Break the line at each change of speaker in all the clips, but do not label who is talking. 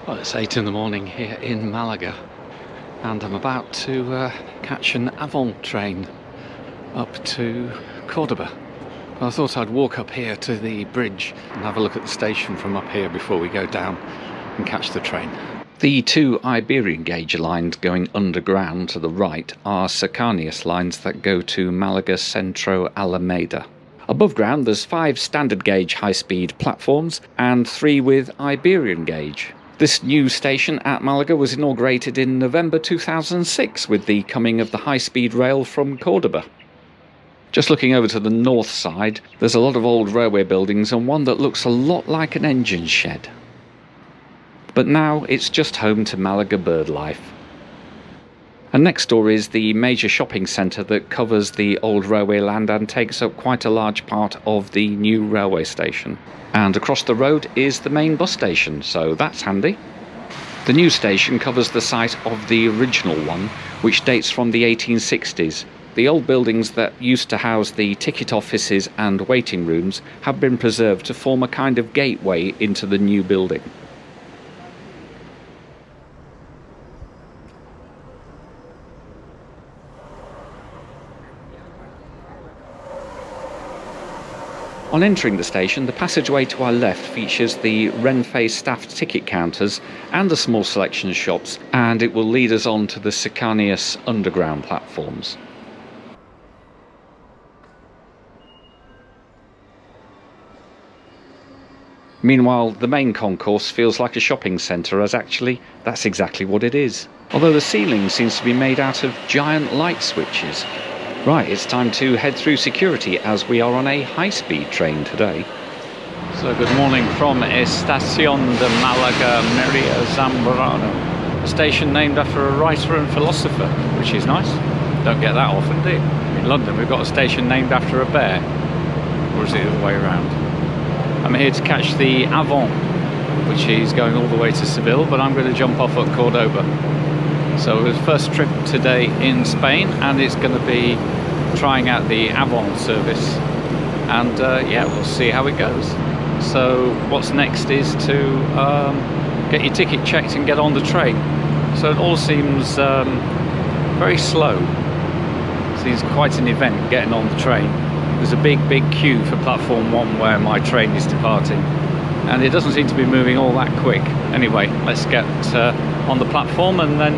Well, it's 8 in the morning here in Malaga, and I'm about to catch an Avant train up to Córdoba. Well, I thought I'd walk up here to the bridge and have a look at the station from up here before we go down and catch the train. The two Iberian gauge lines going underground to the right are Cercanías lines that go to Málaga Centro Alameda. Above ground there's 5 standard gauge high-speed platforms and 3 with Iberian gauge. This new station at Malaga was inaugurated in November 2006 with the coming of the high-speed rail from Córdoba. Just looking over to the north side, there's a lot of old railway buildings and one that looks a lot like an engine shed. But now it's just home to Malaga bird life. And next door is the major shopping centre that covers the old railway land and takes up quite a large part of the new railway station. And across the road is the main bus station, so that's handy. The new station covers the site of the original one, which dates from the 1860s. The old buildings that used to house the ticket offices and waiting rooms have been preserved to form a kind of gateway into the new building. On entering the station, the passageway to our left features the Renfe staffed ticket counters and a small selection of shops, and it will lead us on to the Cercanías underground platforms. Meanwhile, the main concourse feels like a shopping centre, as actually that's exactly what it is. Although the ceiling seems to be made out of giant light switches. Right, it's time to head through security as we are on a high-speed train today. So good morning from Estación de Málaga, María, Zambrano. A station named after a writer and philosopher, which is nice. Don't get that often, do you? In London we've got a station named after a bear. Or is it the other way around? I'm here to catch the Avant, which is going all the way to Seville, but I'm going to jump off at Córdoba. So it was first trip today in Spain, and it's going to be trying out the Avant service, and yeah, we'll see how it goes. So what's next is to get your ticket checked and get on the train. So it all seems very slow. Seems quite an event getting on the train. There's a big queue for platform 1 where my train is departing, and it doesn't seem to be moving all that quick. Anyway, let's get on the platform and then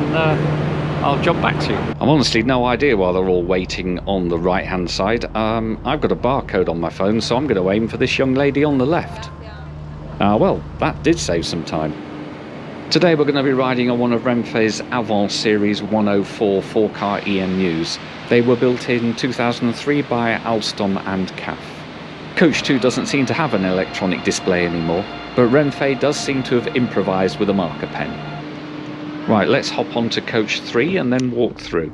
I'll jump back to you. I've honestly no idea why they're all waiting on the right hand side. I've got a barcode on my phone, so I'm going to aim for this young lady on the left. Well, that did save some time. Today we're going to be riding on one of Renfe's Avant Series 104 4-car EMUs. They were built in 2003 by Alstom and CAF. Coach 2 doesn't seem to have an electronic display anymore, but Renfe does seem to have improvised with a marker pen. Right, let's hop on to Coach 3 and then walk through.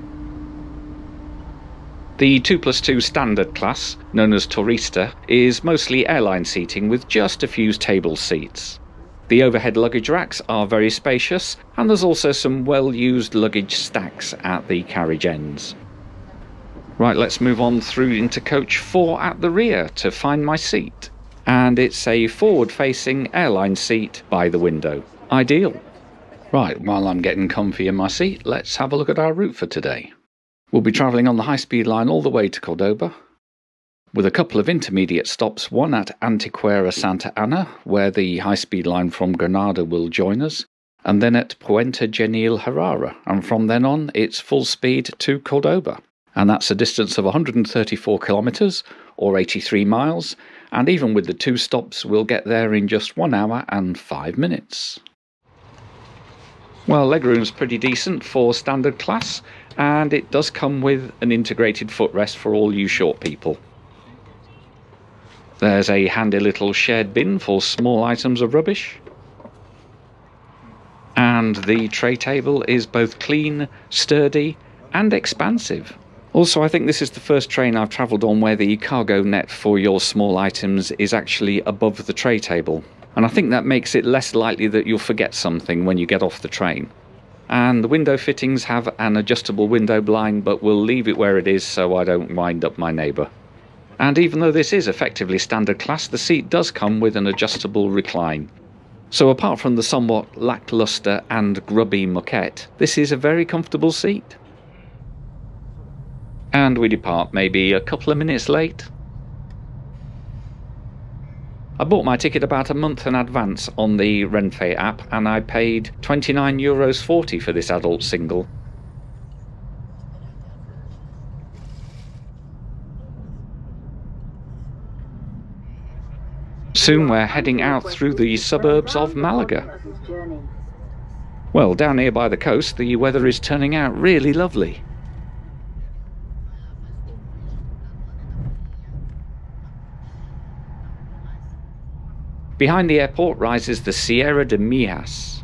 The 2+2 standard class, known as Turista, is mostly airline seating with just a few table seats. The overhead luggage racks are very spacious, and there's also some well-used luggage stacks at the carriage ends. Right, let's move on through into Coach 4 at the rear to find my seat. And it's a forward-facing airline seat by the window. Ideal. Right, while I'm getting comfy in my seat, let's have a look at our route for today. We'll be travelling on the high-speed line all the way to Córdoba, with a couple of intermediate stops, one at Antequera Santa Ana, where the high-speed line from Granada will join us, and then at Puente Genil Herrera, and from then on it's full speed to Córdoba. And that's a distance of 134 kilometres, or 83 miles, and even with the 2 stops we'll get there in just 1 hour and 5 minutes. Well, legroom's pretty decent for standard class, and it does come with an integrated footrest for all you short people. There's a handy little shared bin for small items of rubbish. And the tray table is both clean, sturdy, and expansive. Also, I think this is the first train I've travelled on where the cargo net for your small items is actually above the tray table. And I think that makes it less likely that you'll forget something when you get off the train. And the window fittings have an adjustable window blind, but we'll leave it where it is so I don't wind up my neighbour. And even though this is effectively standard class, the seat does come with an adjustable recline. So apart from the somewhat lacklustre and grubby moquette, this is a very comfortable seat. And we depart maybe a couple of minutes late. I bought my ticket about a month in advance on the Renfe app, and I paid €29.40 for this adult single. Soon we're heading out through the suburbs of Malaga. Well, down here by the coast, the weather is turning out really lovely. Behind the airport rises the Sierra de Mijas.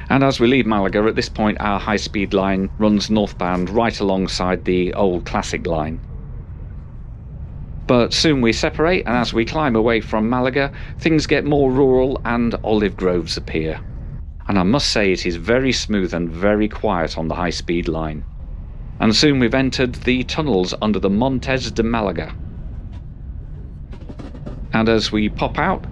And as we leave Malaga, at this point our high-speed line runs northbound right alongside the old classic line. But soon we separate, and as we climb away from Malaga, things get more rural and olive groves appear. And I must say it is very smooth and very quiet on the high-speed line. And soon we've entered the tunnels under the Montes de Malaga. And as we pop out,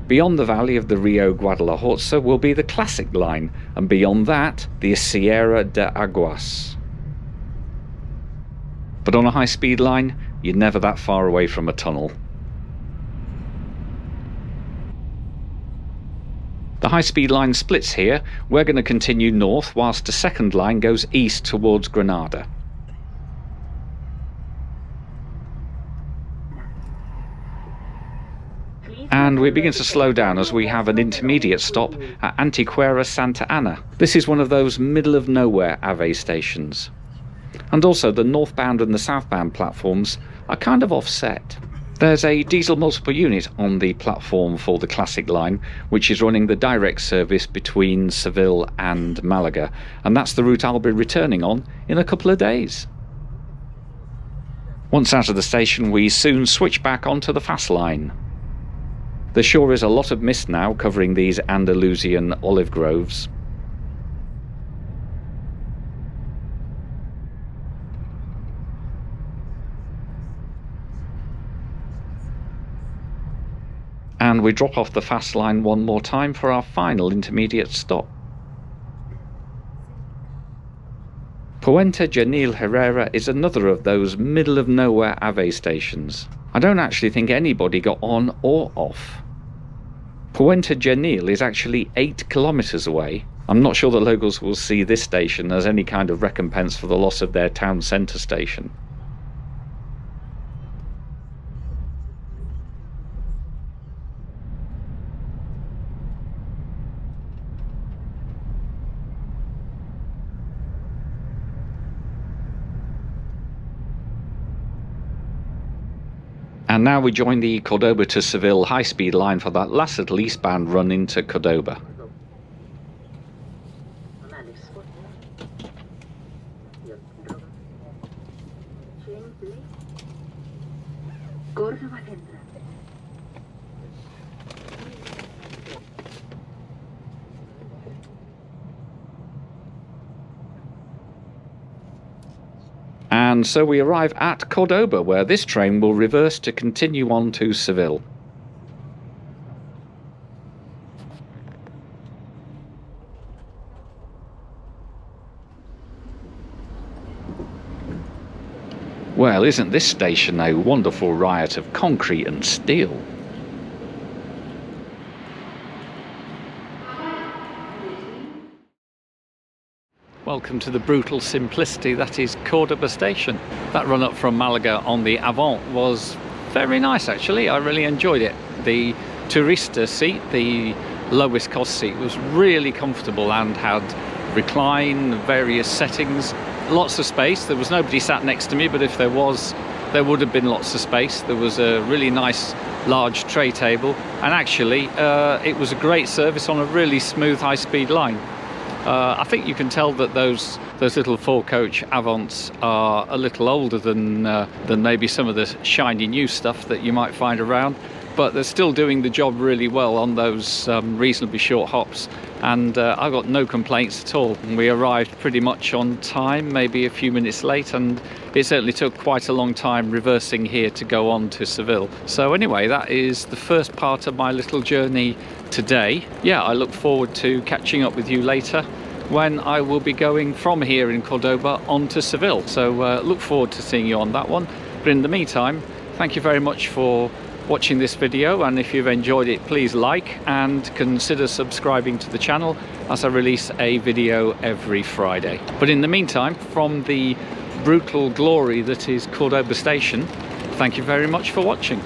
beyond the valley of the Rio Guadalhorce will be the classic line, and beyond that, the Sierra de Aguas. But on a high-speed line, you're never that far away from a tunnel. The high-speed line splits here. We're going to continue north, whilst the second line goes east towards Granada. And we begin to slow down as we have an intermediate stop at Antequera Santa Ana. This is one of those middle-of-nowhere AVE stations. And also the northbound and the southbound platforms are kind of offset. There's a diesel multiple unit on the platform for the classic line, which is running the direct service between Seville and Malaga, and that's the route I'll be returning on in a couple of days. Once out of the station, we soon switch back onto the fast line. There sure is a lot of mist now covering these Andalusian olive groves. And we drop off the fast line one more time for our final intermediate stop. Puente Genil Herrera is another of those middle-of-nowhere AVE stations. I don't actually think anybody got on or off. Puente Genil is actually 8 kilometres away. I'm not sure the locals will see this station as any kind of recompense for the loss of their town centre station. And now we join the Córdoba to Seville high-speed line for that last little eastbound run into Córdoba. And so we arrive at Córdoba, where this train will reverse to continue on to Seville. Well, isn't this station a wonderful riot of concrete and steel? Welcome to the brutal simplicity that is Córdoba station. That run up from Malaga on the Avant was very nice actually. I really enjoyed it. The Turista seat, the lowest cost seat, was really comfortable and had recline, various settings, lots of space. There was nobody sat next to me, but if there was, there would have been lots of space. There was a really nice large tray table, and actually it was a great service on a really smooth high-speed line. I think you can tell that those little four-coach Avants are a little older than maybe some of the shiny new stuff that you might find around. but they're still doing the job really well on those reasonably short hops, and I've got no complaints at all. We arrived pretty much on time, maybe a few minutes late, and it certainly took quite a long time reversing here to go on to Seville. So anyway, that is the first part of my little journey today. Yeah, I look forward to catching up with you later when I will be going from here in Córdoba on to Seville. So look forward to seeing you on that one. But in the meantime, thank you very much for watching this video, and if you've enjoyed it, please like and consider subscribing to the channel, as I release a video every Friday. But in the meantime, from the brutal glory that is Córdoba station, thank you very much for watching.